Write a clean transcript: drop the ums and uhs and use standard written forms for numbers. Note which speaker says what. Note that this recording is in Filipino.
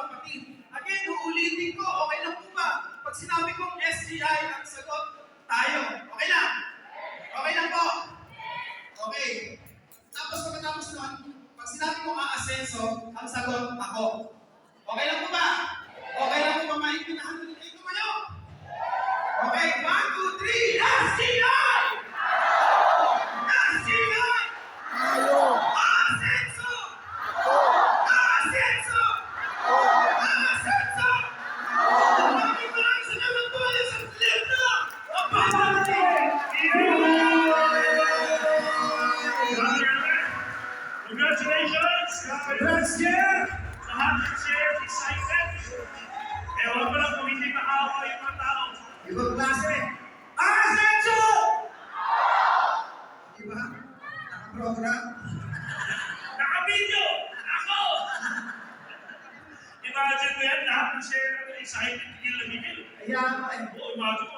Speaker 1: kapatid. Again, uulitin ko, okay lang po ba? Pag sinabi kong SGI, ang sagot, tayo. Okay lang? Okay lang po? Okay. Tapos pagkatapos nun, pag sinabi kong aasenso, ang sagot, ako. Okay lang po ba? Okay lang po ba maintindihan nyo dito kayo? Okay, 1, 2, 3, SGI! SGI!
Speaker 2: Tayo!
Speaker 1: Ascenso! Ascenso! Ascenso! Maraming salamat po sa Atlanta!
Speaker 3: Congratulations!
Speaker 2: Congrats, Jeff!
Speaker 3: Sa 100 shares, excited! Ewan ko lang kung hindi makawa yung mga tao.
Speaker 2: Ibang klase! Asenso! Diba? Naka-program?
Speaker 3: Naka-video! Ako! Imagine mo yan, lahat ng share excited, tigil na gigil.
Speaker 2: Kaya nga eh.
Speaker 3: Oo, imagine mo,